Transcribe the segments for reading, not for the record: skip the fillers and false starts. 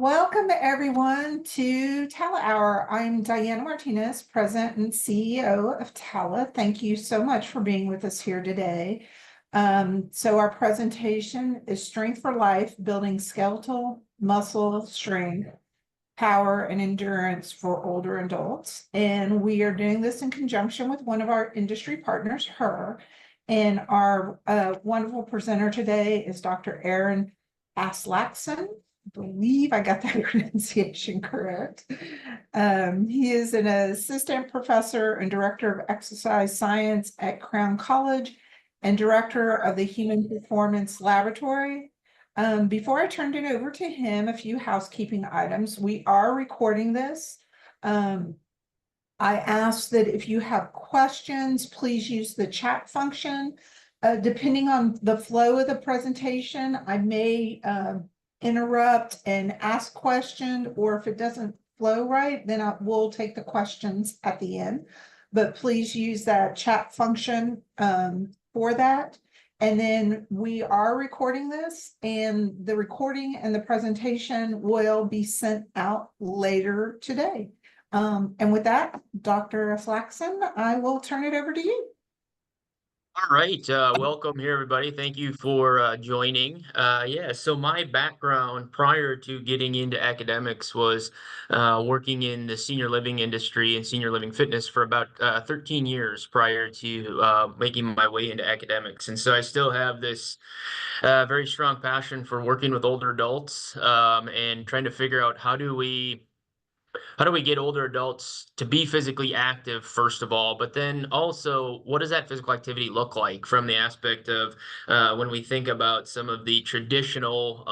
Welcome everyone to TALA Hour. I'm Diana Martinez, President and CEO of TALA. Thank you so much for being with us here today. So our presentation is Strength for Life, Building Skeletal Muscle Strength, Power, and Endurance for Older Adults. And we are doing this in conjunction with one of our industry partners, HUR. And our wonderful presenter today is Dr. Aaron Aslakson. Believe I got that pronunciation correct. He is an assistant professor and director of exercise science at Crown College and director of the Human Performance Laboratory. Before I turned it over to him, a few housekeeping items. We are recording this. I ask that if you have questions, please use the chat function. Depending on the flow of the presentation, I may interrupt and ask question, or if it doesn't flow right, then we'll take the questions at the end. But please use that chat function for that. And then we are recording this, and the recording and the presentation will be sent out later today. And with that, Dr. Aslakson, I will turn it over to you. All right, welcome here, everybody. Thank you for joining. So my background prior to getting into academics was working in the senior living industry and senior living fitness for about 13 years prior to making my way into academics. And so I still have this very strong passion for working with older adults and trying to figure out how do we get older adults to be physically active, first of all, but then also what does that physical activity look like from the aspect of when we think about some of the traditional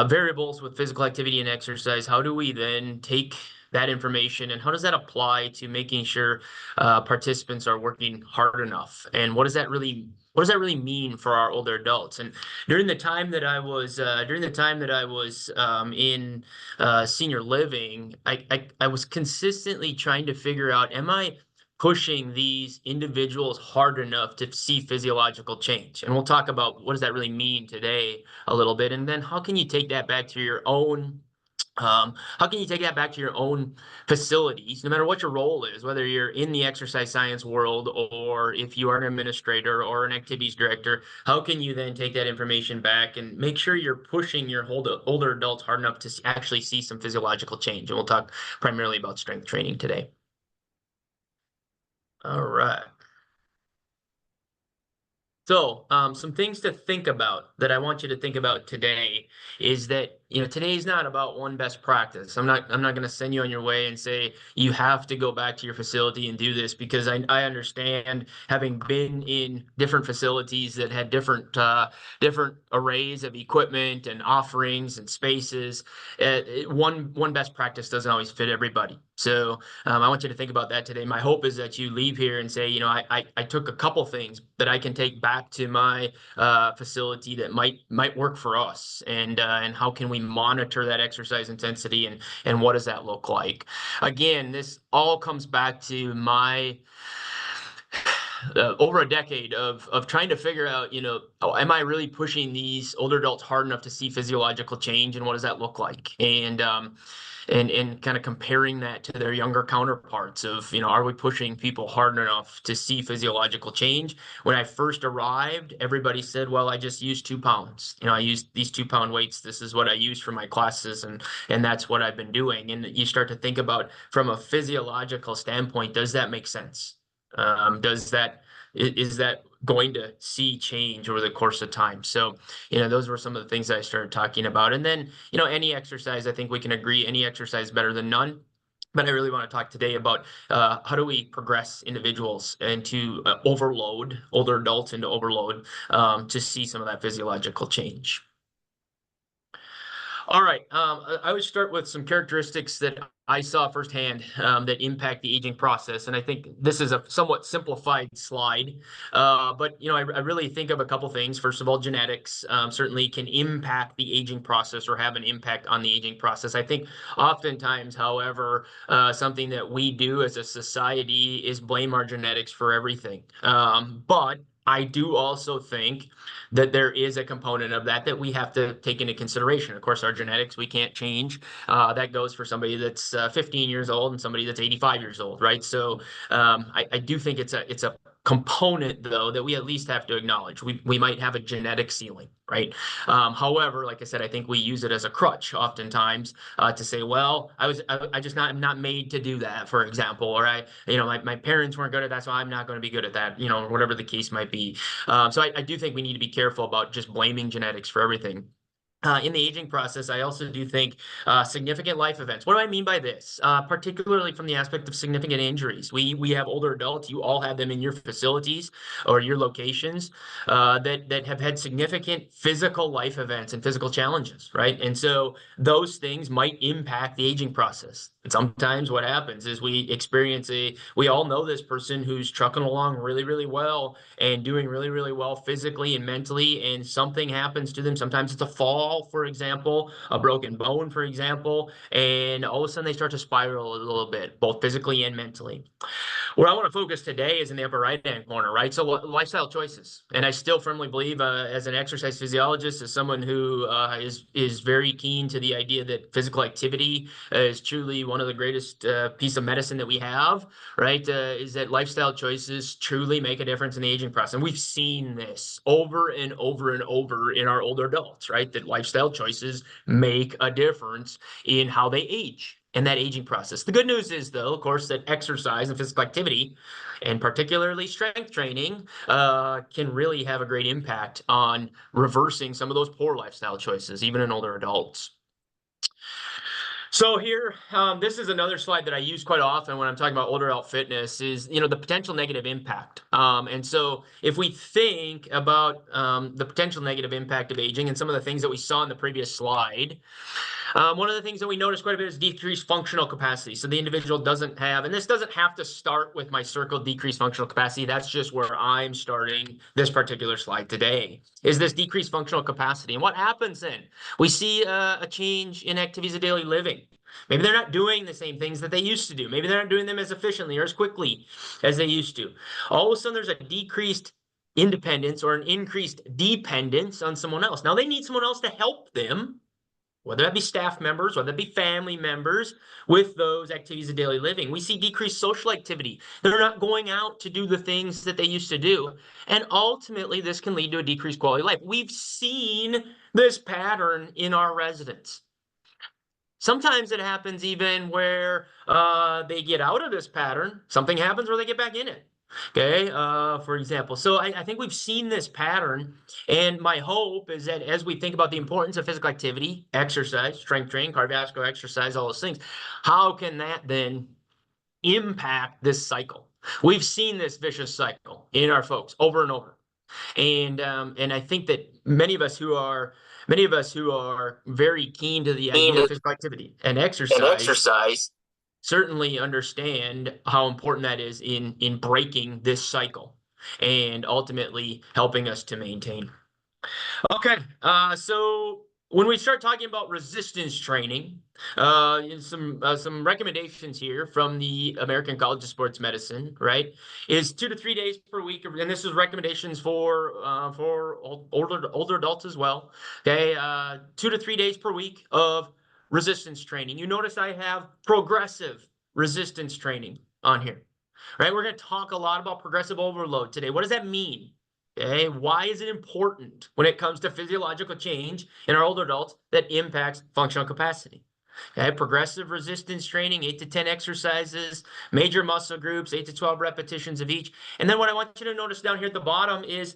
variables with physical activity and exercise, how do we then take that information and how does that apply to making sure participants are working hard enough? And what does that really mean for our older adults? And during the time that I was in senior living, I was consistently trying to figure out, am I pushing these individuals hard enough to see physiological change? And we'll talk about what does that really mean today a little bit. And then how can you take that back to your own facilities, no matter what your role is, whether you're in the exercise science world or if you are an administrator or an activities director? How can you then take that information back and make sure you're pushing your older adults hard enough to actually see some physiological change? And we'll talk primarily about strength training today. All right. So some things to think about that I want you to think about today is that, today is not about one best practice. I'm not going to send you on your way and say you have to go back to your facility and do this, because I understand, having been in different facilities that had different arrays of equipment and offerings and spaces, one best practice doesn't always fit everybody. So I want you to think about that today. My hope is that you leave here and say, I took a couple things that I can take back to my facility that might work for us, and how can we monitor that exercise intensity, and what does that look like? Again, this all comes back to my over a decade of trying to figure out, am I really pushing these older adults hard enough to see physiological change, and what does that look like? And kind of comparing that to their younger counterparts of, are we pushing people hard enough to see physiological change? When I first arrived, everybody said, well, I just used 2 pounds. I used these 2-pound weights. This is what I use for my classes, and that's what I've been doing. And you start to think about, from a physiological standpoint, does that make sense? Is that going to see change over the course of time? So, those were some of the things that I started talking about. And then, any exercise, I think we can agree, any exercise is better than none. But I really want to talk today about how do we progress individuals into older adults into overload, to see some of that physiological change. All right. I would start with some characteristics that I saw firsthand that impact the aging process. And I think this is a somewhat simplified slide. But I really think of a couple things. First of all, genetics certainly can impact the aging process or have an impact on the aging process. I think oftentimes, however, something that we do as a society is blame our genetics for everything. But I do also think that there is a component of that we have to take into consideration. Of course, our genetics we can't change. That goes for somebody that's 15 years old and somebody that's 85 years old, right? So I do think it's a component though that we at least have to acknowledge. We might have a genetic ceiling, right? However, like I said, I think we use it as a crutch oftentimes to say, well, I just not I'm not made to do that, for example, or my parents weren't good at that, so I'm not going to be good at that, whatever the case might be. So I do think we need to be careful about just blaming genetics for everything. In the aging process, I also do think significant life events. What do I mean by this? Particularly from the aspect of significant injuries. We have older adults. You all have them in your facilities or your locations that have had significant physical life events and physical challenges, right? And so those things might impact the aging process. And sometimes what happens is we all know this person who's trucking along really, really well and doing really, really well physically and mentally, and something happens to them. Sometimes it's a fall, for example, a broken bone, for example, and all of a sudden they start to spiral a little bit, both physically and mentally. Where I want to focus today is in the upper right-hand corner, right? So lifestyle choices. And I still firmly believe as an exercise physiologist, as someone who is very keen to the idea that physical activity is truly one of the greatest piece of medicine that we have, right? Is that lifestyle choices truly make a difference in the aging process. And we've seen this over and over and over in our older adults, right? That lifestyle choices make a difference in how they age and that aging process. The good news is, though, of course, that exercise and physical activity, and particularly strength training, can really have a great impact on reversing some of those poor lifestyle choices, even in older adults. So here, this is another slide that I use quite often when I'm talking about older adult fitness is, the potential negative impact. And so if we think about the potential negative impact of aging and some of the things that we saw in the previous slide, one of the things that we notice quite a bit is decreased functional capacity. So the individual doesn't have, and this doesn't have to start with my circle decreased functional capacity. That's just where I'm starting this particular slide today, is this decreased functional capacity. And what happens then? We see a change in activities of daily living. Maybe they're not doing the same things that they used to do. Maybe they're not doing them as efficiently or as quickly as they used to. All of a sudden, there's a decreased independence or an increased dependence on someone else. Now, they need someone else to help them, whether that be staff members, whether that be family members, with those activities of daily living. We see decreased social activity. They're not going out to do the things that they used to do. And ultimately, this can lead to a decreased quality of life. We've seen this pattern in our residents. Sometimes it happens even where they get out of this pattern. Something happens where they get back in it. Okay, for example. So I think we've seen this pattern, and my hope is that as we think about the importance of physical activity, exercise, strength training, cardiovascular exercise, all those things, how can that then impact this cycle? We've seen this vicious cycle in our folks over and over. And I think that many of us who are very keen to the idea of physical activity and exercise certainly understand how important that is in breaking this cycle and ultimately helping us to maintain. Okay, so when we start talking about resistance training, some recommendations here from the American College of Sports Medicine, right, is 2 to 3 days per week, and this is recommendations for older adults as well. Okay, 2 to 3 days per week of resistance training. You notice I have progressive resistance training on here, right? We're going to talk a lot about progressive overload today. What does that mean? Okay, why is it important when it comes to physiological change in our older adults that impacts functional capacity? Okay, progressive resistance training, 8 to 10 exercises, major muscle groups, 8 to 12 repetitions of each. And then what I want you to notice down here at the bottom is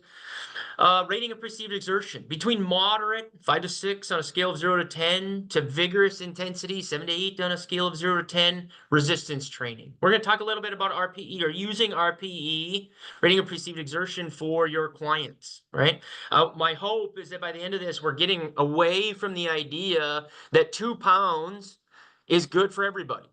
rating of perceived exertion between moderate, 5 to 6 on a scale of 0 to 10, to vigorous intensity, 7 to 8 on a scale of 0 to 10, resistance training. We're going to talk a little bit about RPE or using RPE, rating of perceived exertion, for your clients, right? My hope is that by the end of this, we're getting away from the idea that 2 pounds is good for everybody.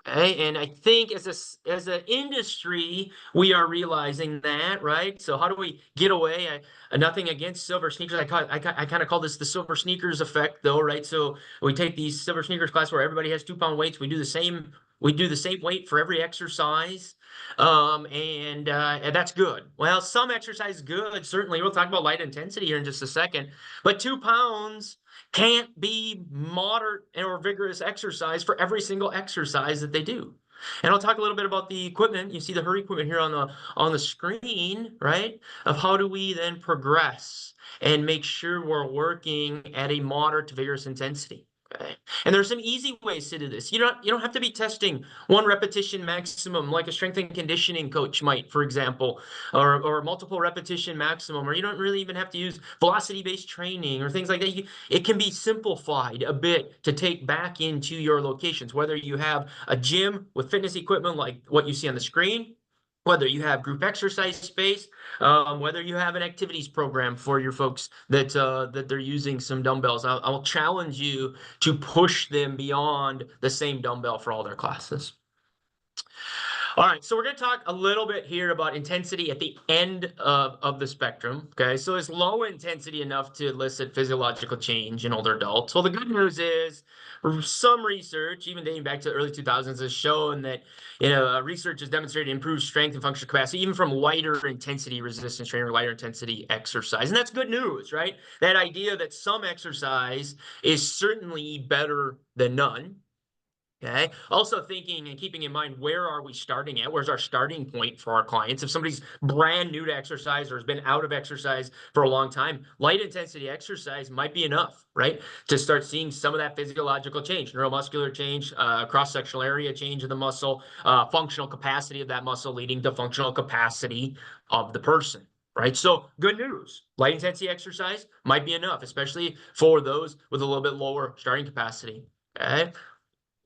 Okay, and I think as an industry, we are realizing that, right? So how do we get away? Nothing against silver sneakers. I kind of call this the silver sneakers effect, though, right? So we take these silver sneakers class where everybody has 2 pound weights. We do the same We do the same weight for every exercise. And that's good. Well, some exercise is good. Certainly, we'll talk about light intensity here in just a second. But 2 pounds can't be moderate or vigorous exercise for every single exercise that they do. And I'll talk a little bit about the equipment. You see the HUR equipment here on the screen, right? Of how do we then progress and make sure we're working at a moderate to vigorous intensity. Okay. And there's some easy ways to do this. You don't have to be testing one repetition maximum like a strength and conditioning coach might, for example, or multiple repetition maximum, or you don't really even have to use velocity-based training or things like that. It can be simplified a bit to take back into your locations, whether you have a gym with fitness equipment like what you see on the screen, whether you have group exercise space, whether you have an activities program for your folks that they're using some dumbbells. I'll challenge you to push them beyond the same dumbbell for all their classes. All right, so we're going to talk a little bit here about intensity at the end of the spectrum. Okay, so it's low intensity enough to elicit physiological change in older adults. Well, the good news is some research, even dating back to the early 2000s, has shown that research has demonstrated improved strength and functional capacity, even from lighter intensity resistance training or lighter intensity exercise. And that's good news, right? That idea that some exercise is certainly better than none. Okay. Also thinking and keeping in mind, where are we starting at? Where's our starting point for our clients? If somebody's brand new to exercise or has been out of exercise for a long time, light intensity exercise might be enough, right? To start seeing some of that physiological change, neuromuscular change, cross-sectional area change of the muscle, functional capacity of that muscle leading to functional capacity of the person. Right. So good news. Light intensity exercise might be enough, especially for those with a little bit lower starting capacity. Okay.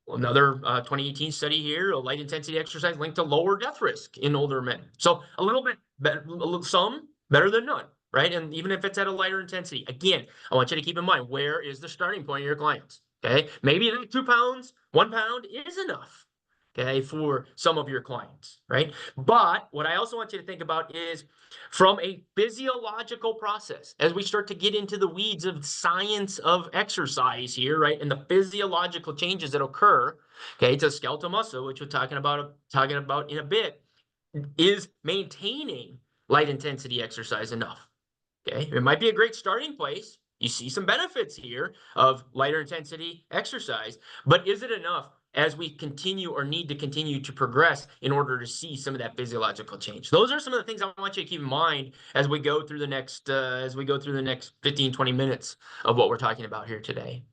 Another 2018 study here, a light intensity exercise linked to lower death risk in older men. So a little bit better, some better than none, right? And even if it's at a lighter intensity, again, I want you to keep in mind, where is the starting point of your clients? Okay, maybe that 2 pounds, 1 pound is enough. Okay, for some of your clients, right? But what I also want you to think about is from a physiological process, as we start to get into the weeds of science of exercise here, right? And the physiological changes that occur, okay, to skeletal muscle, which we're talking about in a bit, is maintaining light intensity exercise enough? Okay, it might be a great starting place. You see some benefits here of lighter intensity exercise, but is it enough as we continue or need to continue to progress in order to see some of that physiological change? Those are some of the things I want you to keep in mind as we go through the next 15, 20 minutes of what we're talking about here today.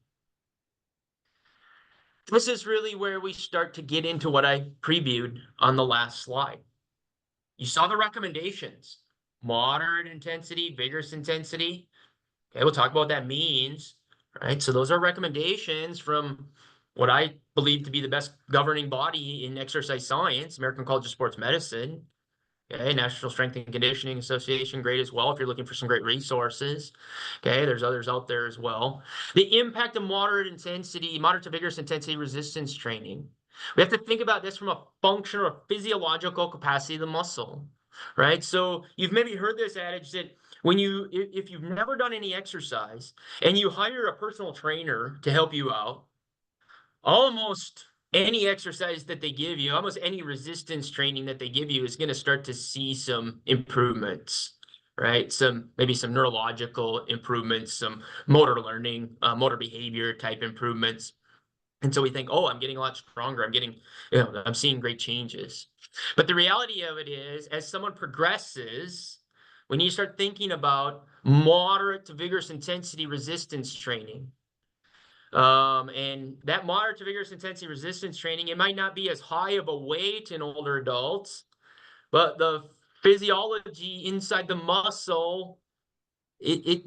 This is really where we start to get into what I previewed on the last slide. You saw the recommendations: moderate intensity, vigorous intensity. Okay, we'll talk about what that means, right? So those are recommendations from what I believe to be the best governing body in exercise science, American College of Sports Medicine. Okay, National Strength and Conditioning Association, great as well if you're looking for some great resources. Okay, there's others out there as well. The impact of moderate to vigorous intensity resistance training. We have to think about this from a functional or physiological capacity of the muscle, right? So you've maybe heard this adage that if you've never done any exercise and you hire a personal trainer to help you out, almost any exercise that they give you, almost any resistance training that they give you is going to start to see some improvements, right? Maybe some neurological improvements, some motor learning, motor behavior type improvements. And so we think, oh, I'm getting a lot stronger. I'm seeing great changes. But the reality of it is, as someone progresses, when you start thinking about moderate to vigorous intensity resistance training, and that moderate to vigorous intensity resistance training, it might not be as high of a weight in older adults, but the physiology inside the muscle, it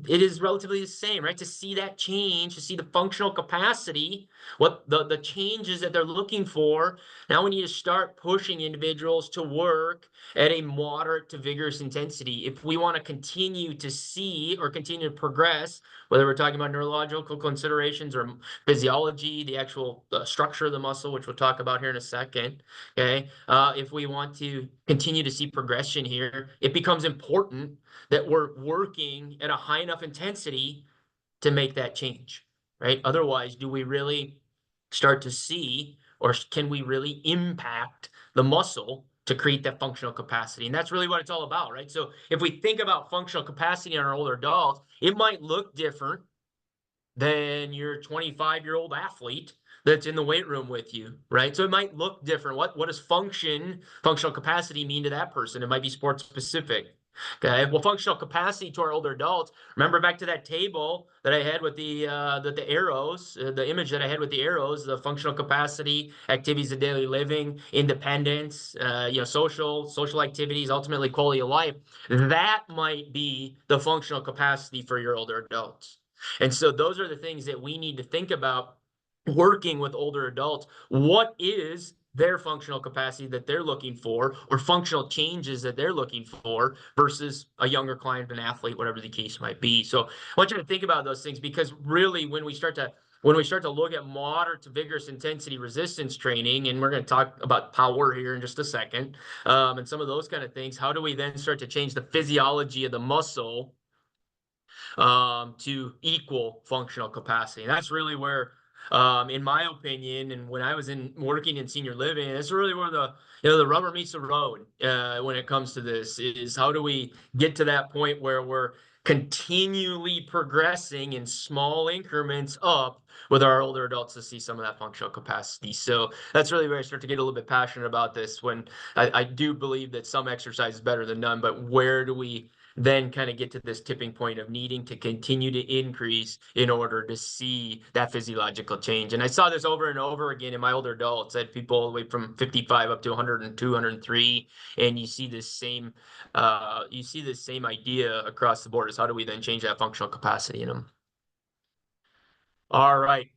is relatively the same, right? To see that change, to see the functional capacity, what the changes that they're looking for. Now we need to start pushing individuals to work at a moderate to vigorous intensity if we want to continue to see or continue to progress, whether we're talking about neurological considerations or physiology, the actual structure of the muscle, which we'll talk about here in a second. Okay, if we want to continue to see progression here, it becomes important that we're working at a high enough intensity to make that change, right? Otherwise, do we really start to see or can we really impact the muscle to create that functional capacity? And that's really what it's all about, right? So if we think about functional capacity in our older adults, it might look different than your 25-year-old athlete that's in the weight room with you, right? So it might look different. What does functional capacity mean to that person? It might be sports specific. Okay. Well, functional capacity to our older adults. Remember back to that table that I had with the arrows, the image that I had with the arrows, the functional capacity, activities of daily living, independence, social activities, ultimately quality of life. That might be the functional capacity for your older adults. And so those are the things that we need to think about working with older adults. What is their functional capacity that they're looking for, or functional changes that they're looking for, versus a younger client, an athlete, whatever the case might be. So I want you to think about those things, because really when we start to look at moderate to vigorous intensity resistance training, and we're going to talk about power here in just a second, and some of those kind of things, how do we then start to change the physiology of the muscle to equal functional capacity? And that's really where, in my opinion, and when I was working in senior living, it's really where the rubber meets the road when it comes to this, is how do we get to that point where we're continually progressing in small increments up with our older adults to see some of that functional capacity. So that's really where I start to get a little bit passionate about this, when I do believe that some exercise is better than none, but where do we then kind of get to this tipping point of needing to continue to increase in order to see that physiological change? And I saw this over and over again in my older adults. I had people all the way from 55 up to 102, 103, and you see this same idea across the board, is how do we then change that functional capacity in them? All right.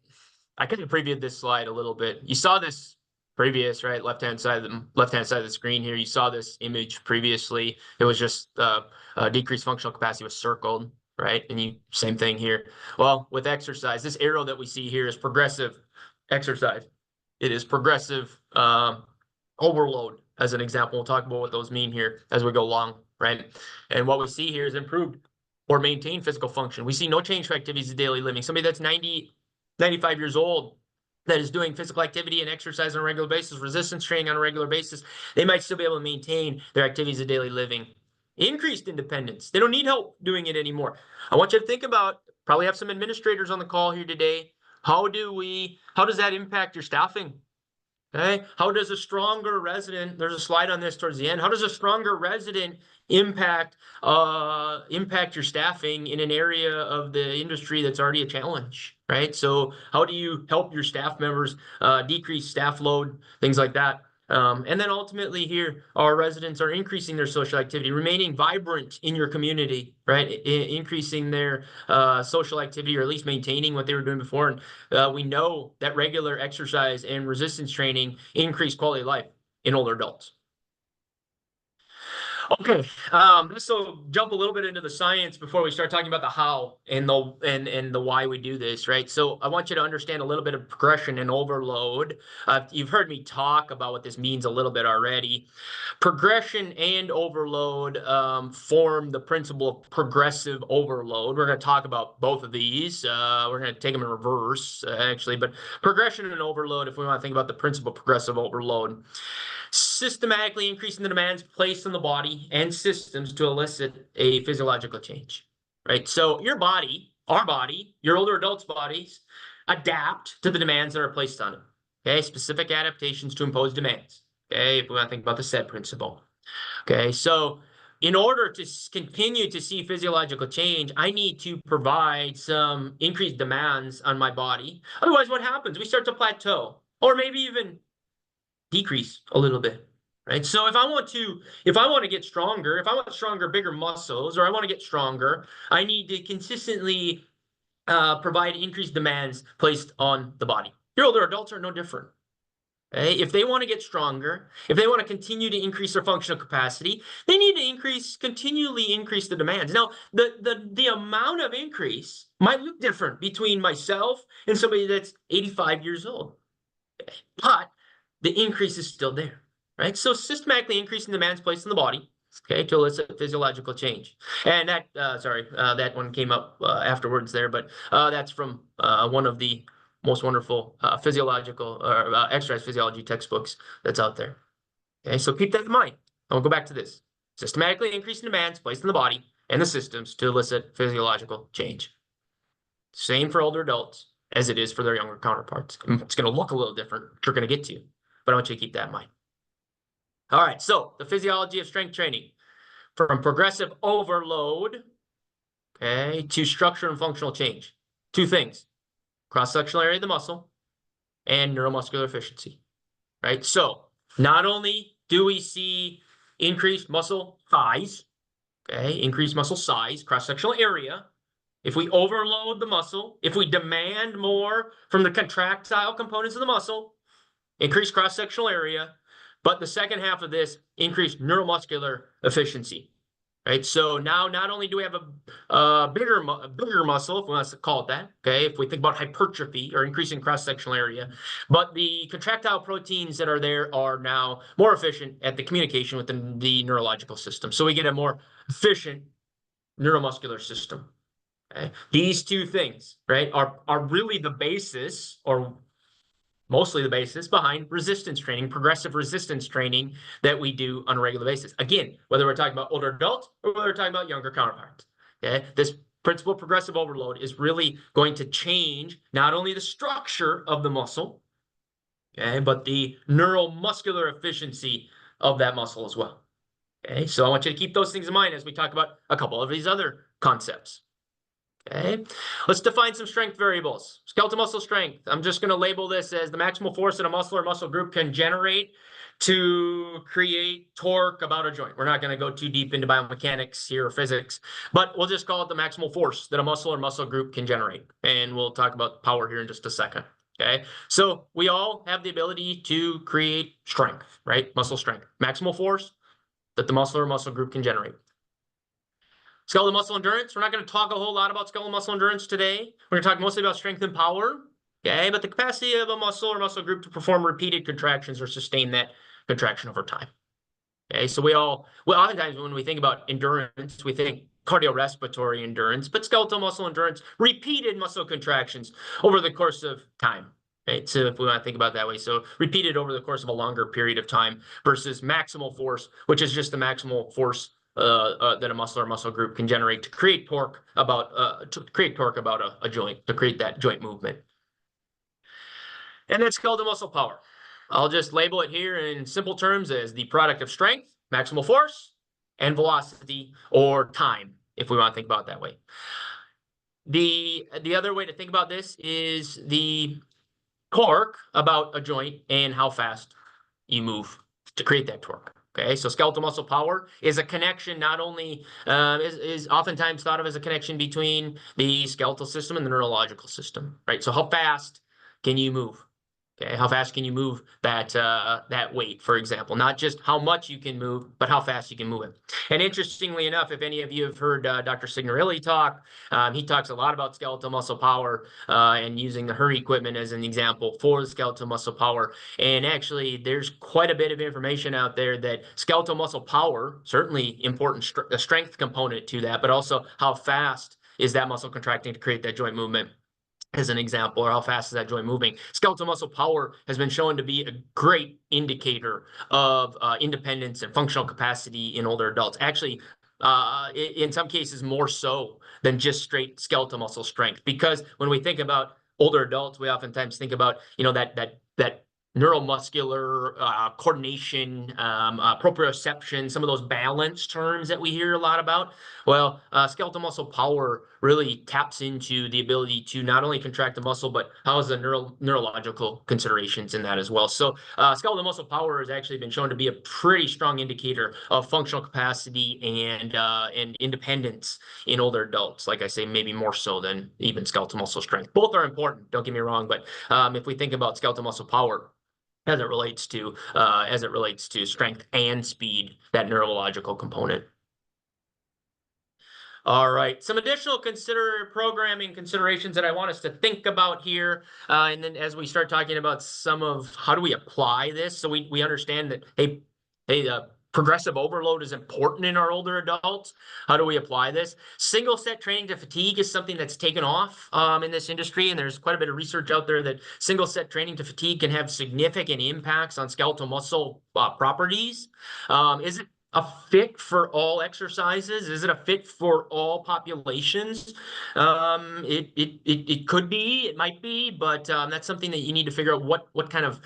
I could have previewed this slide a little bit. You saw this previous, right? Left-hand side of the screen here. You saw this image previously. It was just decreased functional capacity was circled, right? And same thing here. Well, with exercise, this arrow that we see here is progressive exercise. It is progressive overload, as an example. We'll talk about what those mean here as we go along, right? And what we see here is improved or maintained physical function. We see no change for activities of daily living. Somebody that's 95 years old that is doing physical activity and exercise on a regular basis, resistance training on a regular basis, they might still be able to maintain their activities of daily living. Increased independence. They don't need help doing it anymore. I want you to think about, probably have some administrators on the call here today. How does that impact your staffing? Okay. How does a stronger resident, there's a slide on this towards the end, how does a stronger resident impact your staffing in an area of the industry that's already a challenge, right? So how do you help your staff members decrease staff load, things like that? And then ultimately here, our residents are increasing their social activity, remaining vibrant in your community, right? Increasing their social activity, or at least maintaining what they were doing before. And we know that regular exercise and resistance training increase quality of life in older adults. Okay, this will jump a little bit into the science before we start talking about the how and the why we do this, right? So I want you to understand a little bit of progression and overload. You've heard me talk about what this means a little bit already. Progression and overload form the principle of progressive overload. We're going to talk about both of these. We're going to take them in reverse, actually. But progression and overload, if we want to think about the principle of progressive overload, systematically increasing the demands placed on the body and systems to elicit a physiological change, right? So your body, our body, your older adults' bodies adapt to the demands that are placed on it. Okay, specific adaptations to impose demands. Okay, if we want to think about the SAID principle. Okay, so in order to continue to see physiological change, I need to provide some increased demands on my body. Otherwise, what happens? We start to plateau, or maybe even decrease a little bit, right? So if I want to get stronger, if I want stronger, bigger muscles, or I want to get stronger, I need to consistently provide increased demands placed on the body. Your older adults are no different. Okay? If they want to get stronger, if they want to continue to increase their functional capacity, they need to continually increase the demands. Now, the amount of increase might look different between myself and somebody that's 85 years old, but the increase is still there, right? So systematically increasing demands placed on the body, okay, to elicit physiological change. And that one came up afterwards there, but that's from one of the most wonderful physiological or exercise physiology textbooks that's out there. Okay, so keep that in mind. I'll go back to this. Systematically increasing demands placed in the body and the systems to elicit physiological change. Same for older adults as it is for their younger counterparts. It's going to look a little different, which we're going to get to, but I want you to keep that in mind. All right, so the physiology of strength training, from progressive overload, okay, to structure and functional change. Two things: cross-sectional area of the muscle and neuromuscular efficiency, right? So not only do we see increased muscle size, okay, increased muscle size, cross-sectional area, if we overload the muscle, if we demand more from the contractile components of the muscle, increased cross-sectional area, but the second half of this, increased neuromuscular efficiency, right? So now not only do we have a bigger muscle, if we want to call it that, okay, if we think about hypertrophy or increasing cross-sectional area, but the contractile proteins that are there are now more efficient at the communication within the neurological system. So we get a more efficient neuromuscular system. Okay? These two things, right, are really the basis, or mostly the basis behind resistance training, progressive resistance training that we do on a regular basis. Again, whether we're talking about older adults or whether we're talking about younger counterparts. Okay, this principle of progressive overload is really going to change not only the structure of the muscle, okay, but the neuromuscular efficiency of that muscle as well. Okay, so I want you to keep those things in mind as we talk about a couple of these other concepts. Okay, let's define some strength variables. Skeletal muscle strength. I'm just going to label this as the maximal force that a muscle or muscle group can generate to create torque about a joint. We're not going to go too deep into biomechanics here or physics, but we'll just call it the maximal force that a muscle or muscle group can generate. And we'll talk about power here in just a second. Okay, so we all have the ability to create strength, right? Muscle strength, maximal force that the muscle or muscle group can generate. Skeletal muscle endurance. We're not going to talk a whole lot about skeletal muscle endurance today. We're going to talk mostly about strength and power. Okay, but the capacity of a muscle or muscle group to perform repeated contractions or sustain that contraction over time. Okay, so oftentimes when we think about endurance, we think cardiorespiratory endurance, but skeletal muscle endurance, repeated muscle contractions over the course of time. Right, so if we want to think about it that way, so repeated over the course of a longer period of time versus maximal force, which is just the maximal force that a muscle or muscle group can generate to create torque about a joint, to create that joint movement. And then skeletal muscle power. I'll just label it here in simple terms as the product of strength, maximal force, and velocity or time, if we want to think about it that way. The other way to think about this is the torque about a joint and how fast you move to create that torque. Okay, so skeletal muscle power is a connection, not only is oftentimes thought of as a connection between the skeletal system and the neurological system, right? So how fast can you move? Okay, how fast can you move that weight, for example? Not just how much you can move, but how fast you can move it. And interestingly enough, if any of you have heard Dr. Signorelli talk, he talks a lot about skeletal muscle power and using the HUR equipment as an example for the skeletal muscle power. And actually, there's quite a bit of information out there that skeletal muscle power, certainly important a strength component to that, but also how fast is that muscle contracting to create that joint movement, as an example, or how fast is that joint moving. Skeletal muscle power has been shown to be a great indicator of independence and functional capacity in older adults. Actually, in some cases, more so than just straight skeletal muscle strength. Because when we think about older adults, we oftentimes think about, that neuromuscular coordination, proprioception, some of those balance terms that we hear a lot about. Well, skeletal muscle power really taps into the ability to not only contract the muscle, but how is the neurological considerations in that as well. So skeletal muscle power has actually been shown to be a pretty strong indicator of functional capacity and independence in older adults. Like I say, maybe more so than even skeletal muscle strength. Both are important, don't get me wrong, but if we think about skeletal muscle power, as it relates to strength and speed, that neurological component. All right, some additional programming considerations that I want us to think about here. And then as we start talking about some of how do we apply this, so we understand that, hey, progressive overload is important in our older adults. How do we apply this? Single set training to fatigue is something that's taken off in this industry, and there's quite a bit of research out there that single set training to fatigue can have significant impacts on skeletal muscle properties. Is it a fit for all exercises? Is it a fit for all populations? It could be, it might be, but that's something that you need to figure out what kind of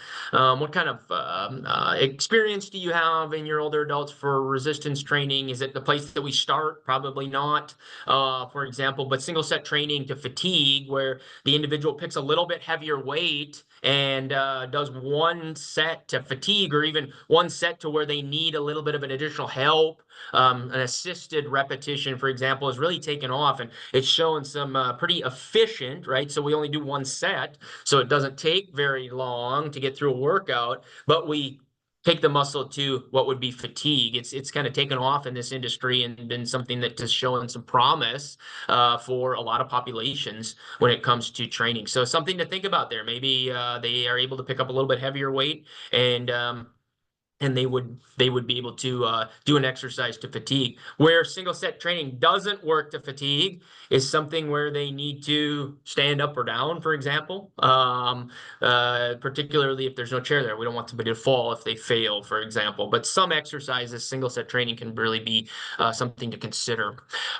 experience do you have in your older adults for resistance training? Is it the place that we start? Probably not, for example, but single set training to fatigue, where the individual picks a little bit heavier weight and does one set to fatigue, or even one set to where they need a little bit of an additional help. An assisted repetition, for example, is really taken off, and it's showing some pretty efficient, right? So we only do one set, so it doesn't take very long to get through a workout, but we take the muscle to what would be fatigue. It's kind of taken off in this industry and been something that is showing some promise for a lot of populations when it comes to training. So something to think about there. Maybe they are able to pick up a little bit heavier weight, and they would be able to do an exercise to fatigue. Where single set training doesn't work to fatigue is something where they need to stand up or down, for example, particularly if there's no chair there. We don't want somebody to fall if they fail, for example. But some exercises, single set training can really be something to consider.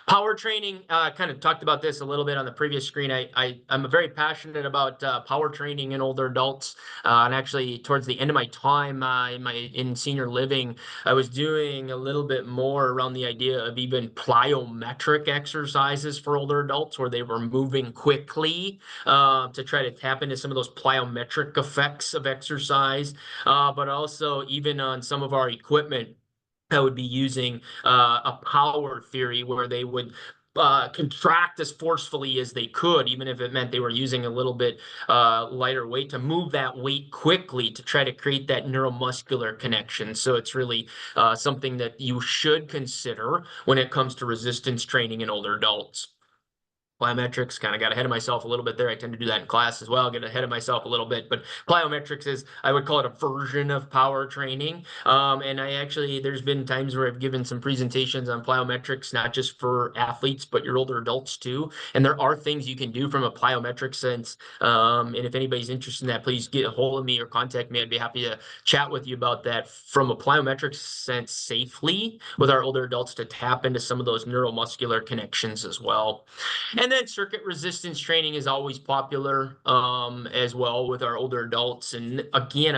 Power training, kind of talked about this a little bit on the previous screen. I'm very passionate about power training in older adults. And actually, towards the end of my time in senior living, I was doing a little bit more around the idea of even plyometric exercises for older adults, where they were moving quickly to try to tap into some of those plyometric effects of exercise, but also even on some of our equipment. I would be using a power theory where they would contract as forcefully as they could, even if it meant they were using a little bit lighter weight, to move that weight quickly to try to create that neuromuscular connection. So it's really something that you should consider when it comes to resistance training in older adults. Plyometrics, kind of got ahead of myself a little bit there. I tend to do that in class as well, get ahead of myself a little bit. But plyometrics is, I would call it a version of power training. And there's been times where I've given some presentations on plyometrics, not just for athletes, but your older adults too. And there are things you can do from a plyometric sense. And if anybody's interested in that, please get a hold of me or contact me. I'd be happy to chat with you about that from a plyometric sense safely with our older adults to tap into some of those neuromuscular connections as well. And then circuit resistance training is always popular as well with our older adults. And again,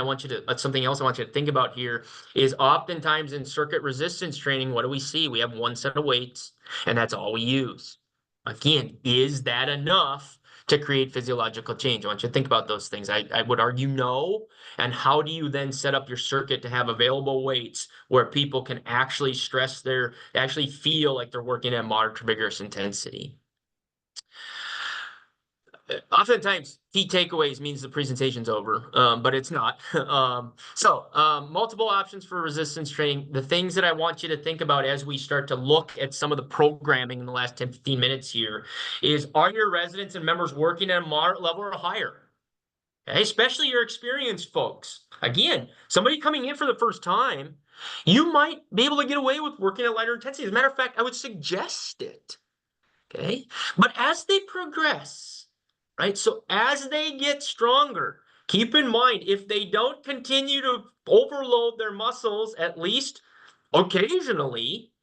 something else I want you to think about here is oftentimes in circuit resistance training, what do we see? We have one set of weights, and that's all we use. Again, is that enough to create physiological change? I want you to think about those things. I would argue no. And how do you then set up your circuit to have available weights where people can actually actually feel like they're working at moderate to vigorous intensity? Oftentimes, key takeaways means the presentation's over, but it's not. Multiple options for resistance training. The things that I want you to think about as we start to look at some of the programming in the last 10, 15 minutes here is, are your residents and members working at a moderate level or higher? Okay? Especially your experienced folks. Again, somebody coming in for the first time, you might be able to get away with working at lighter intensity. As a matter of fact, I would suggest it. Okay? But as they progress, right? So as they get stronger, keep in mind, if they don't continue to overload their muscles, at least occasionally,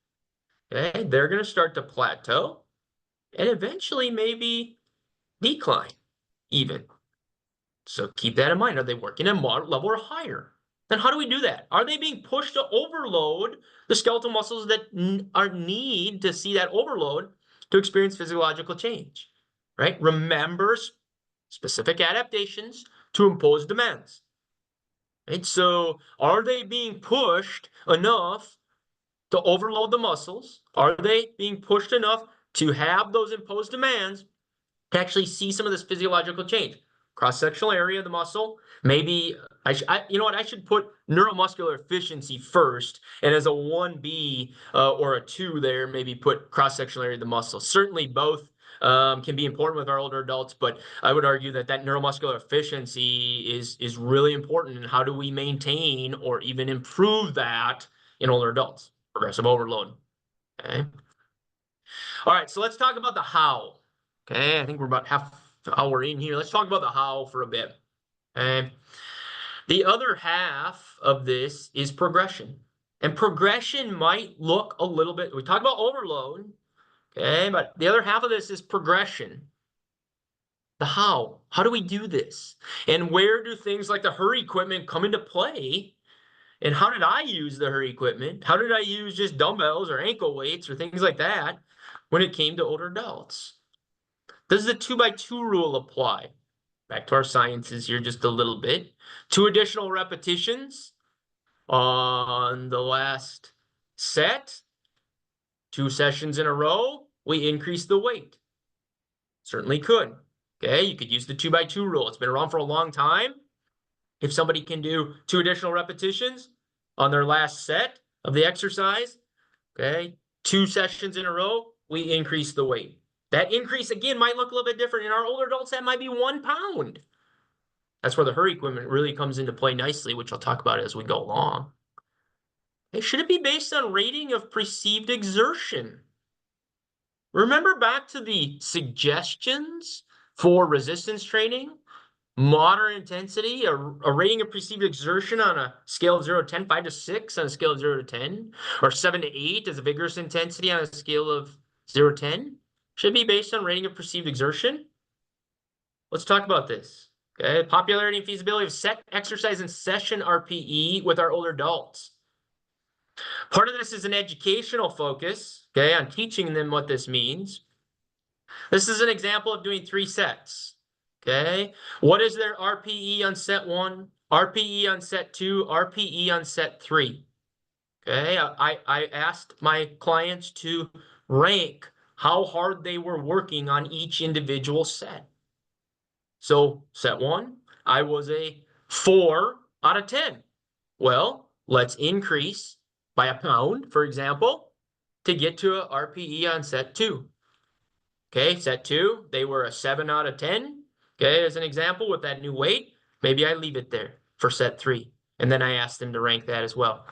okay, they're going to start to plateau and eventually maybe decline even. So keep that in mind. Are they working at moderate level or higher? Then how do we do that? Are they being pushed to overload the skeletal muscles that need to see that overload to experience physiological change? Right? Remember specific adaptations to impose demands. Right? So are they being pushed enough to overload the muscles? Are they being pushed enough to have those imposed demands to actually see some of this physiological change? Cross-sectional area of the muscle. Maybe you know what? I should put neuromuscular efficiency first, and as a 1B or a 2 there, maybe put cross-sectional area of the muscle. Certainly both can be important with our older adults, but I would argue that neuromuscular efficiency is really important. And how do we maintain or even improve that in older adults, progressive overload. Okay. All right, so let's talk about the how. Okay, I think we're about half hour in here. Let's talk about the how for a bit. Okay. The other half of this is progression. And progression might look a little bit, we talk about overload, okay, but the other half of this is progression. The how. How do we do this? And where do things like the HUR equipment come into play? And how did I use the HUR equipment? How did I use just dumbbells or ankle weights or things like that when it came to older adults? Does the 2x2 rule apply? Back to our sciences here just a little bit. 2 additional repetitions on the last set. 2 sessions in a row, we increase the weight. Certainly could. Okay, you could use the 2x2 rule. It's been around for a long time. If somebody can do 2 additional repetitions on their last set of the exercise, okay, 2 sessions in a row, we increase the weight. That increase, again, might look a little bit different. In our older adults, that might be 1 pound. That's where the HUR equipment really comes into play nicely, which I'll talk about as we go along. Okay, should it be based on rating of perceived exertion? Remember back to the suggestions for resistance training? Moderate intensity, a rating of perceived exertion on a scale of 0 to 10, 5 to 6 on a scale of 0 to 10, or 7 to 8 as a vigorous intensity on a scale of 0 to 10, should be based on rating of perceived exertion. Let's talk about this. Okay, popularity and feasibility of set exercise and session RPE with our older adults. Part of this is an educational focus, okay, on teaching them what this means. This is an example of doing 3 sets. Okay, what is their RPE on set 1, RPE on set 2, RPE on set 3? Okay, I asked my clients to rank how hard they were working on each individual set. So set 1, I was a 4 out of 10. Well, let's increase by a pound, for example, to get to a RPE on set 2. Okay, set 2, they were a 7 out of 10. Okay, as an example with that new weight, maybe I leave it there for set 3. And then I ask them to rank that as well.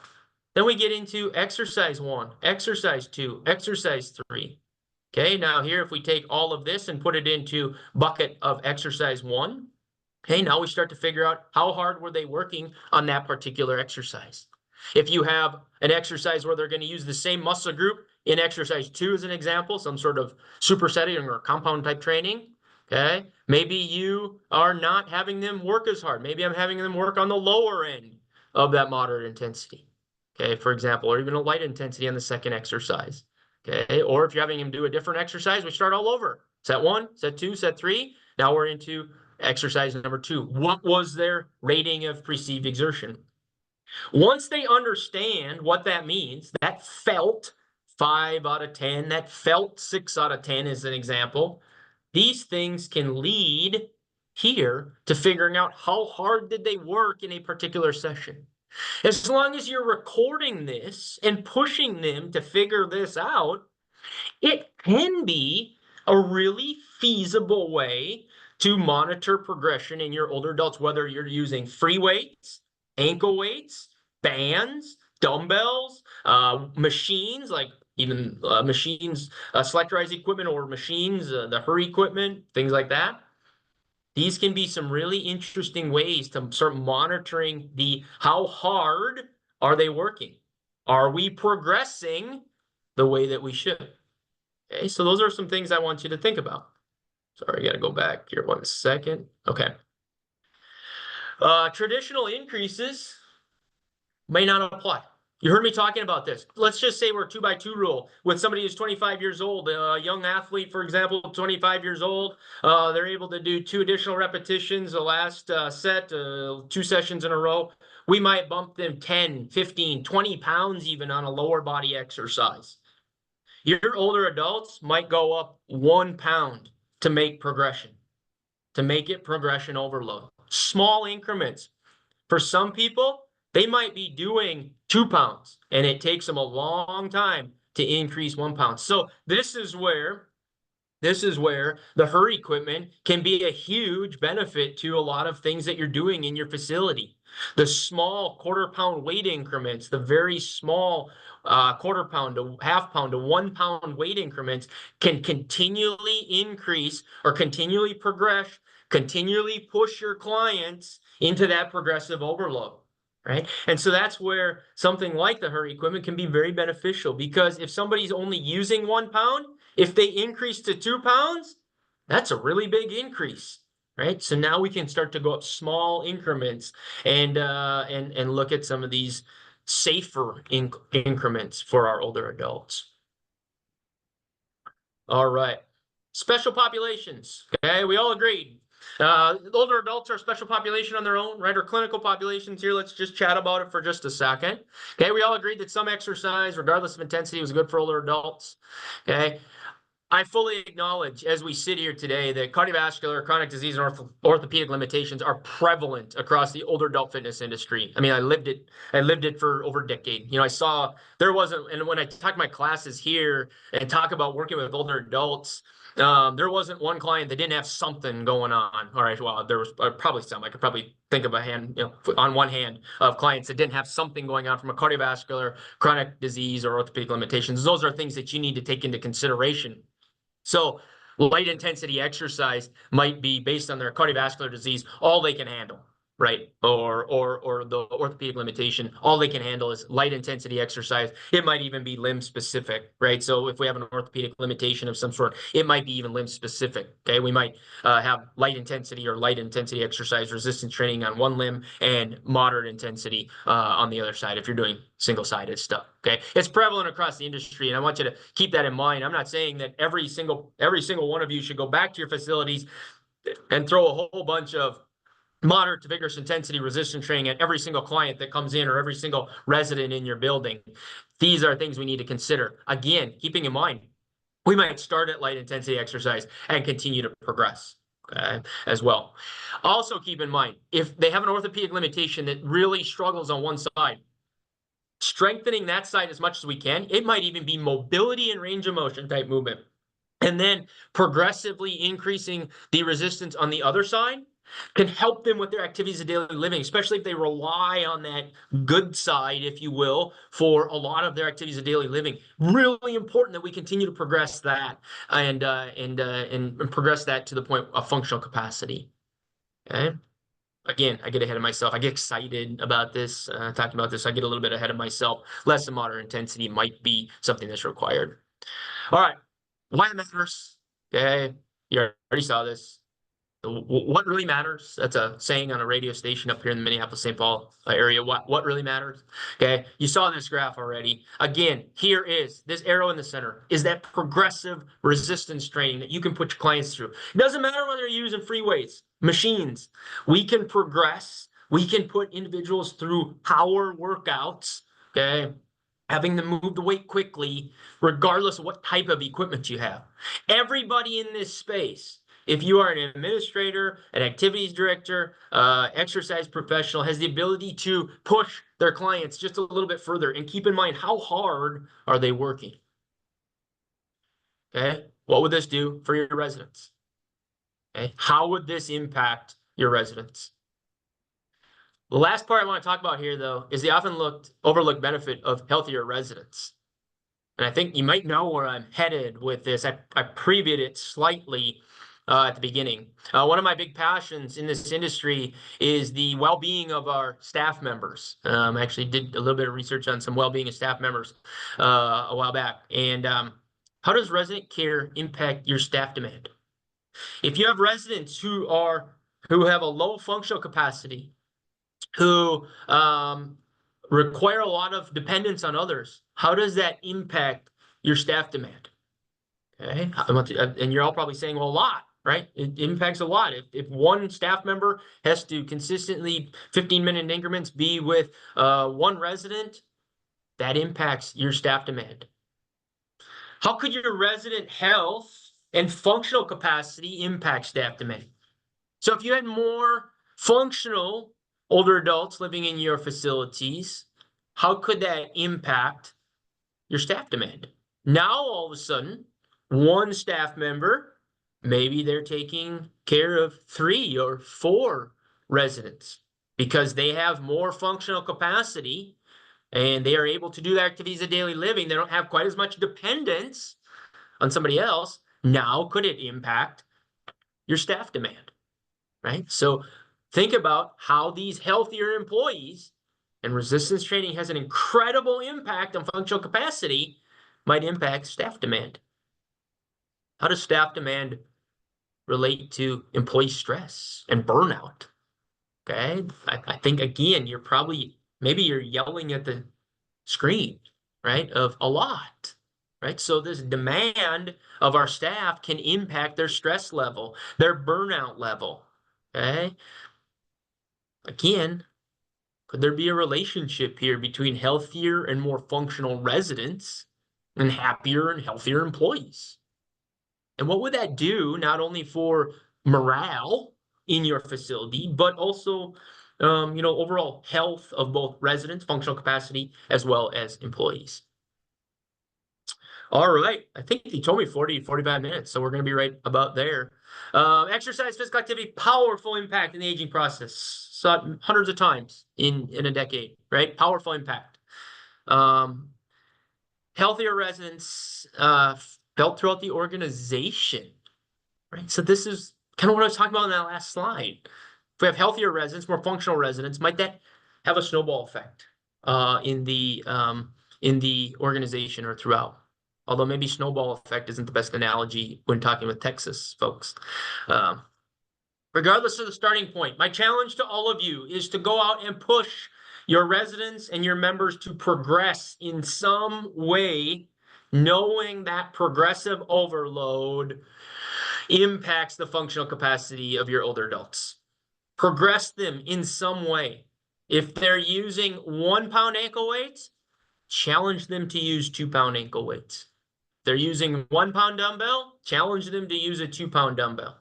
Then we get into exercise 1, exercise 2, exercise 3. Okay, now here if we take all of this and put it into bucket of exercise 1, okay, now we start to figure out how hard were they working on that particular exercise. If you have an exercise where they're going to use the same muscle group in exercise 2 as an example, some sort of supersetting or compound type training, okay, maybe you are not having them work as hard. Maybe I'm having them work on the lower end of that moderate intensity, okay, for example, or even a light intensity on the second exercise, okay, or if you're having them do a different exercise, we start all over. Set 1, set 2, set 3. Now we're into exercise number 2. What was their rating of perceived exertion? Once they understand what that means, that felt 5 out of 10, that felt 6 out of 10 as an example, these things can lead here to figuring out how hard did they work in a particular session. As long as you're recording this and pushing them to figure this out, it can be a really feasible way to monitor progression in your older adults, whether you're using free weights, ankle weights, bands, dumbbells, machines, like even machines, selectorized equipment or machines, the HUR equipment, things like that. These can be some really interesting ways to start monitoring how hard are they working? Are we progressing the way that we should? Okay, so those are some things I want you to think about. Sorry, I got to go back here 1 second. Okay. Traditional increases may not apply. You heard me talking about this. Let's just say we're 2x2 rule with somebody who's 25 years old, a young athlete, for example, 25 years old. They're able to do 2 additional repetitions the last set, 2 sessions in a row. We might bump them 10, 15, 20 pounds even on a lower body exercise. Your older adults might go up 1 pound to make progression, to make it progression overload. Small increments. For some people, they might be doing 2 pounds, and it takes them a long time to increase 1 pound. So this is where This is where the HUR equipment can be a huge benefit to a lot of things that you're doing in your facility. The small quarter-pound weight increments, the very small quarter-pound to half-pound to 1 pound weight increments can continually increase or continually progress, continually push your clients into that progressive overload. Right. And so that's where something like the HUR equipment can be very beneficial, because if somebody's only using 1 pound, if they increase to 2 pounds, that's a really big increase, right? So now we can start to go up small increments and look at some of these safer increments for our older adults. All right, special populations. Okay, we all agreed. Older adults are a special population on their own, right? Or clinical populations here. Let's just chat about it for just a second. Okay, we all agreed that some exercise, regardless of intensity, was good for older adults. Okay. I fully acknowledge, as we sit here today, that cardiovascular, chronic disease, and orthopedic limitations are prevalent across the older adult fitness industry. I mean, I lived it for over a decade. I saw there wasn't, and when I talk my classes here and talk about working with older adults, there wasn't one client that didn't have something going on. All right, well, there was probably some. I could probably think of a hand, on one hand, of clients that didn't have something going on from a cardiovascular, chronic disease, or orthopedic limitations. Those are things that you need to take into consideration. So light intensity exercise might be, based on their cardiovascular disease, all they can handle, right? Or the orthopedic limitation, all they can handle is light intensity exercise. It might even be limb specific, right? So if we have an orthopedic limitation of some sort, it might be even limb specific. Okay, we might have light intensity exercise resistance training on one limb and moderate intensity on the other side if you're doing single-sided stuff. Okay, it's prevalent across the industry, and I want you to keep that in mind. I'm not saying that every single one of you should go back to your facilities and throw a whole bunch of moderate to vigorous intensity resistance training at every single client that comes in or every single resident in your building. These are things we need to consider. Again, keeping in mind, we might start at light intensity exercise and continue to progress. Okay, as well. Also keep in mind, if they have an orthopedic limitation that really struggles on one side, strengthening that side as much as we can. It might even be mobility and range of motion type movement. And then progressively increasing the resistance on the other side can help them with their activities of daily living, especially if they rely on that good side, if you will, for a lot of their activities of daily living. Really important that we continue to progress that and progress that to the point of functional capacity. Okay. Again, I get ahead of myself. I get excited about this, talking about this. I get a little bit ahead of myself. Less than moderate intensity might be something that's required. All right. Why it matters. Okay. You already saw this. What really matters? That's a saying on a radio station up here in the Minneapolis-St. Paul area. What really matters? Okay. You saw this graph already. Again, here is this arrow in the center is that progressive resistance training that you can put your clients through. It doesn't matter whether you're using free weights, machines. We can progress. We can put individuals through power workouts. Okay. Having them move the weight quickly, regardless of what type of equipment you have. Everybody in this space, if you are an administrator, an activities director, exercise professional, has the ability to push their clients just a little bit further. And keep in mind, how hard are they working? Okay, what would this do for your residents? Okay, how would this impact your residents? The last part I want to talk about here, though, is the often overlooked benefit of healthier residents. And I think you might know where I'm headed with this. I previewed it slightly at the beginning. One of my big passions in this industry is the well-being of our staff members. I actually did a little bit of research on some well-being of staff members a while back. And how does resident care impact your staff demand? If you have residents who have a low functional capacity, who require a lot of dependence on others, how does that impact your staff demand? Okay, and you're all probably saying, well, a lot, right? It impacts a lot. If one staff member has to consistently 15-minute increments be with one resident, that impacts your staff demand. How could your resident health and functional capacity impact staff demand? So if you had more functional older adults living in your facilities, how could that impact your staff demand? Now, all of a sudden, one staff member, maybe they're taking care of 3 or 4 residents because they have more functional capacity and they are able to do the activities of daily living. They don't have quite as much dependence on somebody else. Now, could it impact your staff demand, right? So think about how these healthier employees, and resistance training has an incredible impact on functional capacity, might impact staff demand. How does staff demand relate to employee stress and burnout? Okay. I think, again, maybe you're yelling at the screen, right? Of a lot, right? So this demand of our staff can impact their stress level, their burnout level. Okay. Again, could there be a relationship here between healthier and more functional residents and happier and healthier employees? And what would that do not only for morale in your facility, but also, overall health of both residents, functional capacity, as well as employees? All right. I think he told me 45 minutes, so we're going to be right about there. Exercise, physical activity, powerful impact in the aging process. Saw it hundreds of times in a decade, right? Powerful impact. Healthier residents felt throughout the organization, right? So this is kind of what I was talking about in that last slide. If we have healthier residents, more functional residents, might that have a snowball effect in the organization or throughout? Although maybe snowball effect isn't the best analogy when talking with Texas folks. Regardless of the starting point, my challenge to all of you is to go out and push your residents and your members to progress in some way, knowing that progressive overload impacts the functional capacity of your older adults. Progress them in some way. If they're using 1 pound ankle weights, challenge them to use 2 pound ankle weights. If they're using 1 pound dumbbell, challenge them to use a 2 pound dumbbell.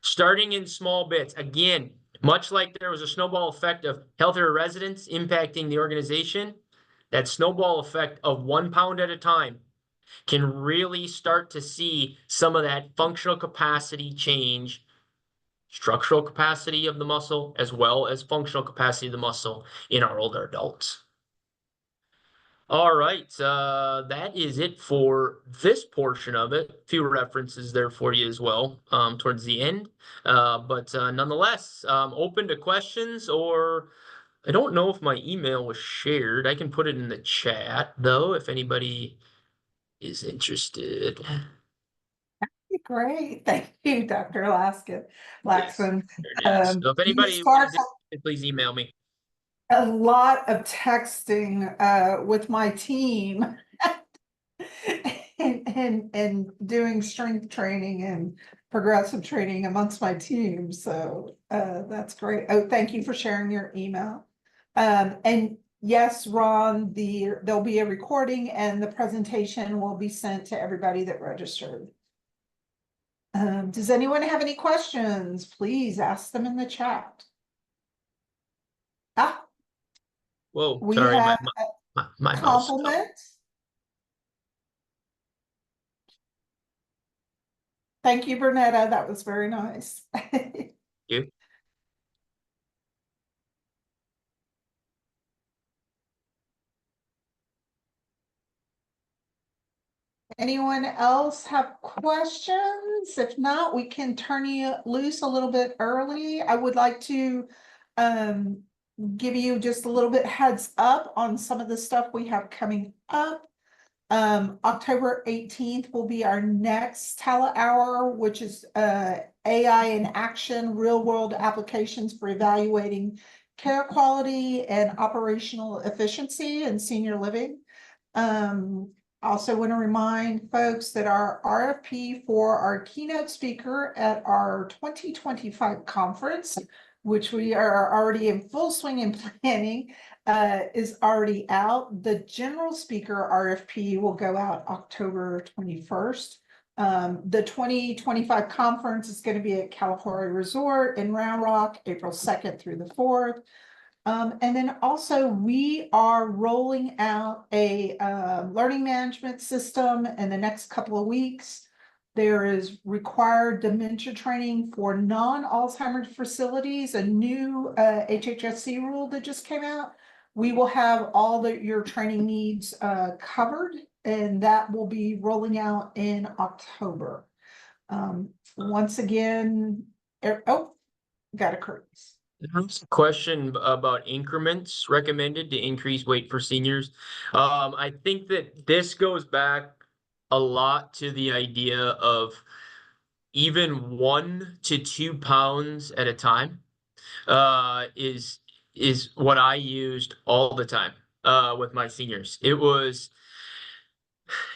Starting in small bits. Again, much like there was a snowball effect of healthier residents impacting the organization, that snowball effect of 1 pound at a time can really start to see some of that functional capacity change, structural capacity of the muscle, as well as functional capacity of the muscle in our older adults. All right, that is it for this portion of it. A few references there for you as well towards the end. But nonetheless, open to questions, or I don't know if my email was shared. I can put it in the chat, though, if anybody is interested. Great. Thank you, Dr. Aslakson. Yes, there it is. So if You anybody is start interested, please email me. a lot of texting with my team and doing strength training and progressive training amongst my team. So that's great. Oh, thank you for sharing your email. And yes, Ron, there'll be a recording and the presentation will be sent to everybody that registered. Does anyone have any questions? Please ask them in the chat. Whoa, We sorry, have my mouse. compliment. Thank you, Bernetta. That was very nice. You. Anyone else have questions? If not, we can turn you loose a little bit early. I would like to give you just a little bit heads up on some of the stuff we have coming up. October 18th will be our next TALA hour, which is AI in action, real world applications for evaluating care quality and operational efficiency in senior living. Also want to remind folks that our RFP for our keynote speaker at our 2025 conference, which we are already in full swing in planning, is already out. The general speaker RFP will go out October 21st. The 2025 conference is going to be at Kalahari Resort in Round Rock, April 2nd through the 4th. And then also we are rolling out a learning management system in the next couple of weeks. There is required dementia training for non-Alzheimer's facilities, a new HHSC rule that just came out. We will have all your training needs covered, and that will be rolling out in October. Once again, oh, got a curtains. There's a question about increments recommended to increase weight for seniors. I think that this goes back a lot to the idea of even 1 to 2 pounds at a time is what I used all the time with my seniors. It was,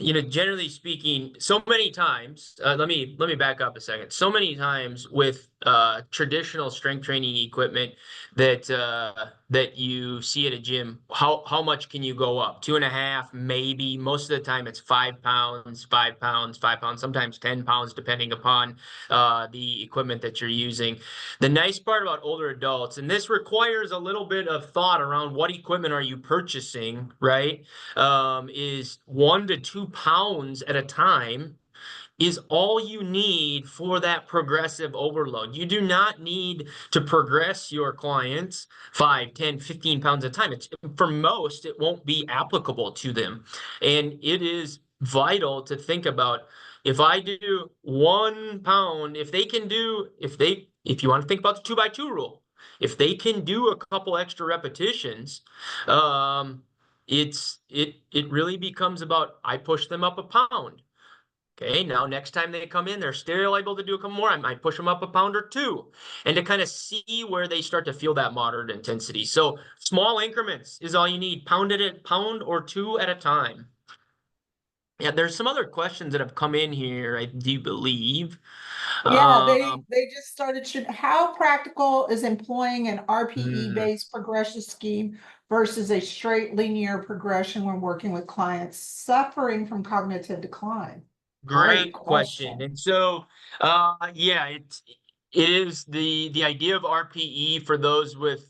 generally speaking, so many times, let me back up a second. So many times with traditional strength training equipment that you see at a gym, how much can you go up? 2.5, maybe. Most of the time it's 5 pounds, 5 pounds, 5 pounds, sometimes 10 pounds, depending upon the equipment that you're using. The nice part about older adults, and this requires a little bit of thought around what equipment are you purchasing, right? Is 1 to 2 pounds at a time is all you need for that progressive overload. You do not need to progress your clients 5, 10, 15 pounds at a time. For most, it won't be applicable to them. And it is vital to think about, if I do 1 pound, if you want to think about the 2x2 rule, if they can do a couple extra repetitions, it really becomes about, I push them up a pound. Okay, now next time they come in, they're still able to do a couple more. I might push them up a pound or two, and to kind of see where they start to feel that moderate intensity. So small increments is all you need. Pound or two at a time. Yeah, there's some other questions that have come in here, I do believe. Yeah, Um, they just started, how practical is employing an hmm, RPE-based progression scheme versus a straight linear progression when working with clients suffering from cognitive decline? Great Great question. question. And so, yeah, it is the idea of RPE for those with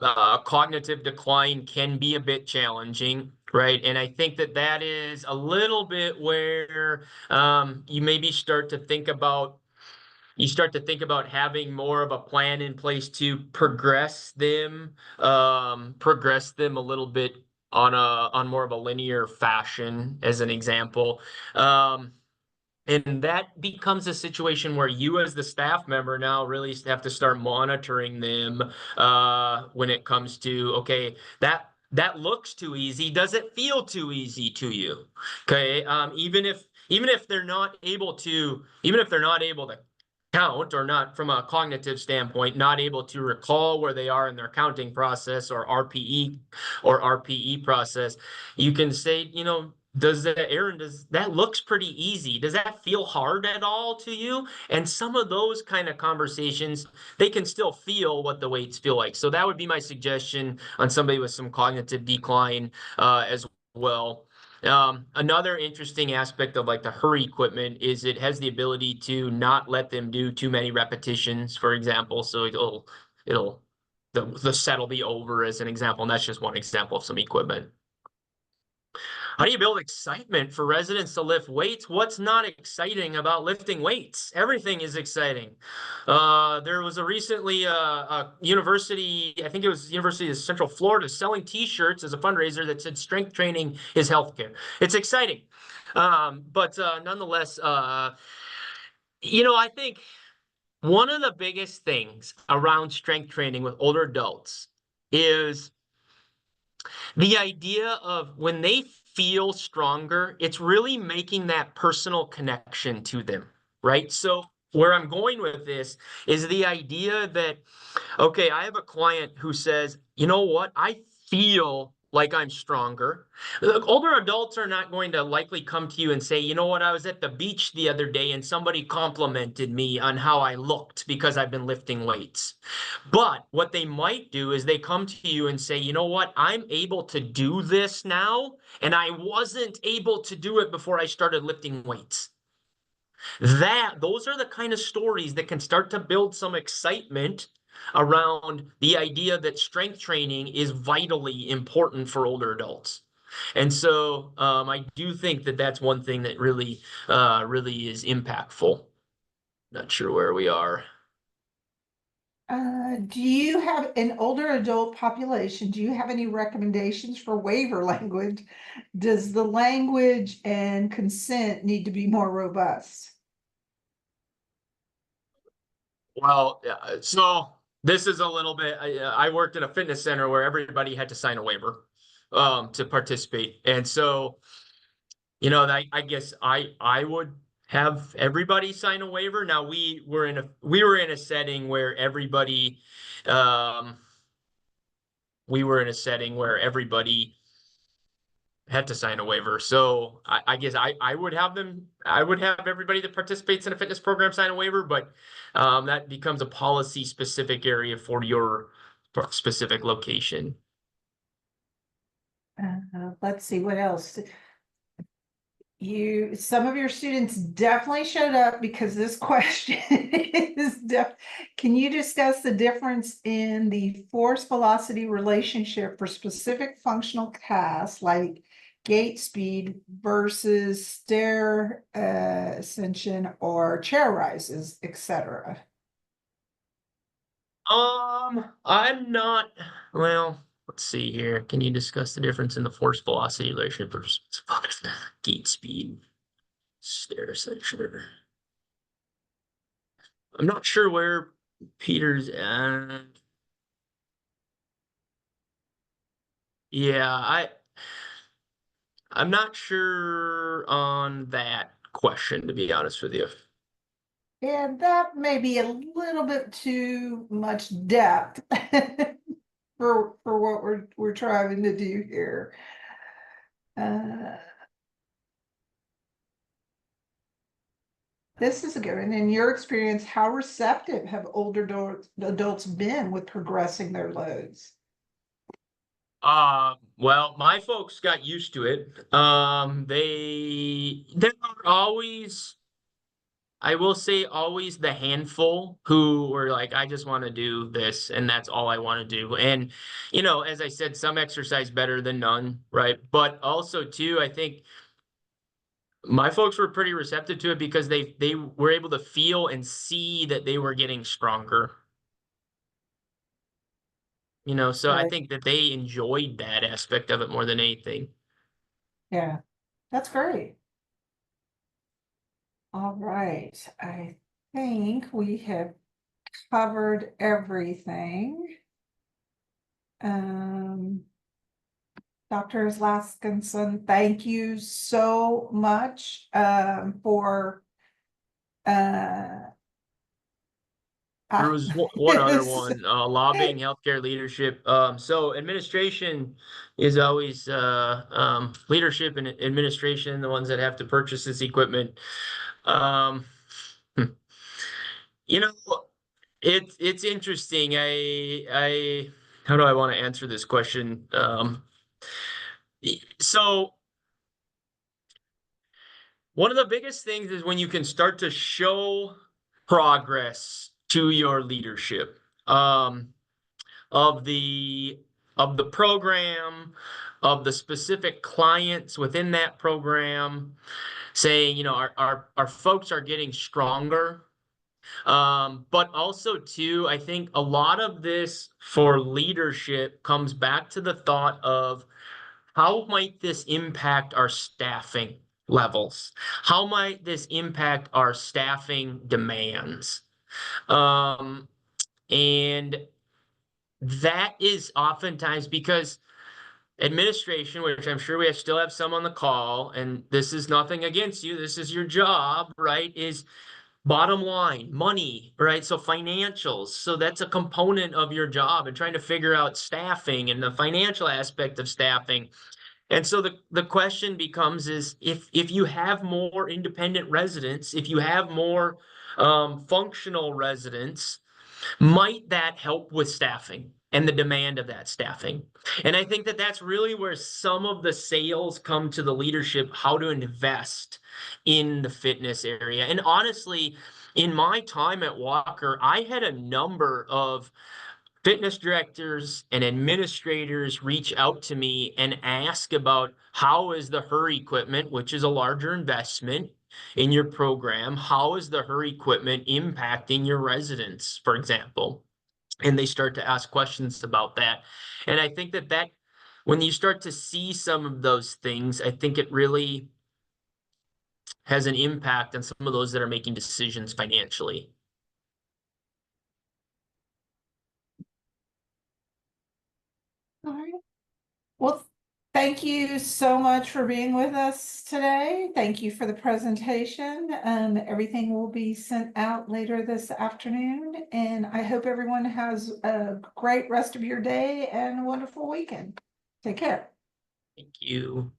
cognitive decline can be a bit challenging, right? And I think that is a little bit where you maybe start to think about having more of a plan in place to progress them a little bit on more of a linear fashion, as an example. And that becomes a situation where you, as the staff member, now really have to start monitoring them when it comes to, okay, that looks too easy. Does it feel too easy to you? Okay, even if they're not able to, count, or not from a cognitive standpoint, not able to recall where they are in their counting process or RPE process, you can say, does that looks pretty easy. Does that feel hard at all to you? And some of those kind of conversations, they can still feel what the weights feel like. So that would be my suggestion on somebody with some cognitive decline as well. Another interesting aspect of like the HUR equipment is it has the ability to not let them do too many repetitions, for example. So the set will be over, as an example. And that's just one example of some equipment. How do you build excitement for residents to lift weights? What's not exciting about lifting weights? Everything is exciting. There was a university, I think it was University of Central Florida, selling T-shirts as a fundraiser that said strength training is healthcare. It's exciting. But nonetheless, I think one of the biggest things around strength training with older adults is the idea of when they feel stronger, it's really making that personal connection to them, right? So where I'm going with this is the idea that, okay, I have a client who says, you know what? I feel like I'm stronger. Look, older adults are not going to likely come to you and say, you know what? I was at the beach the other day and somebody complimented me on how I looked because I've been lifting weights. But what they might do is they come to you and say, you know what? I'm able to do this now, and I wasn't able to do it before I started lifting weights. Those are the kind of stories that can start to build some excitement around the idea that strength training is vitally important for older adults. And so I do think that that's one thing that really is impactful. Not sure where we are. Do you have an older adult population? Do you have any recommendations for waiver language? Does the language and consent need to be more robust? Well, so this is a little bit. I worked in a fitness center where everybody had to sign a waiver to participate, and so I guess I would have everybody sign a waiver. Now we were in a setting where um, everybody had to sign a waiver. So I guess I would have everybody that participates in a fitness program sign a waiver, but that becomes a policy specific area for your specific location. Let's see what else. Some of your students definitely showed up because this question can you discuss the difference in the force velocity relationship for specific functional tasks like gait speed versus stair ascension or chair rises, etc.? I'm not, well, let's see here. Can you discuss the difference in the force velocity relationship versus gait speed? Stair ascension. I'm not sure where Peter's at. Yeah, I'm not sure on that question, to be honest with you. And that may be a little bit too much depth for what we're trying to do here. This is a good one. In your experience, how receptive have older adults been with progressing their loads? Well, my folks got used to it. There are always, I will say, always the handful who were like, I just want to do this, and that's all I want to do. And as I said, some exercise better than none, right? But also too, I think my folks were pretty receptive to it because they were able to feel and see that they were getting stronger. So I Right. think that they enjoyed that aspect of it more than anything. Yeah, that's great. All right. I think we have covered everything. Dr. Aslakson, thank you so much for uh There I- was one other one, lobbying healthcare leadership. So administration is always leadership and administration, the ones that have to purchase this equipment. Um, you know, it's interesting. I how do I want to answer this question? So one of the biggest things is when you can start to show progress to your leadership. Of the program, of the specific clients within that program, saying, our folks are getting stronger. But also too, I think a lot of this for leadership comes back to the thought of how might this impact our staffing levels? How might this impact our staffing demands? And that is oftentimes because administration, which I'm sure still have some on the call, and this is nothing against you, this is your job, right? Is bottom line, money, right? So financials. So that's a component of your job and trying to figure out staffing and the financial aspect of staffing. And so the question becomes is if you have more independent residents, if you have more functional residents, might that help with staffing and the demand of that staffing? And I think that that's really where some of the sales come to the leadership, how to invest in the fitness area. And honestly, in my time at Walker, I had a number of fitness directors and administrators reach out to me and ask about how is the HUR equipment, which is a larger investment in your program, how is the HUR equipment impacting your residents, for example? And they start to ask questions about that. And I think that when you start to see some of those things, I think it really has an impact on some of those that are making decisions financially. All right. Well, thank you so much for being with us today. Thank you for the presentation. Everything will be sent out later this afternoon, and I hope everyone has a great rest of your day and a wonderful weekend. Take care. Thank you.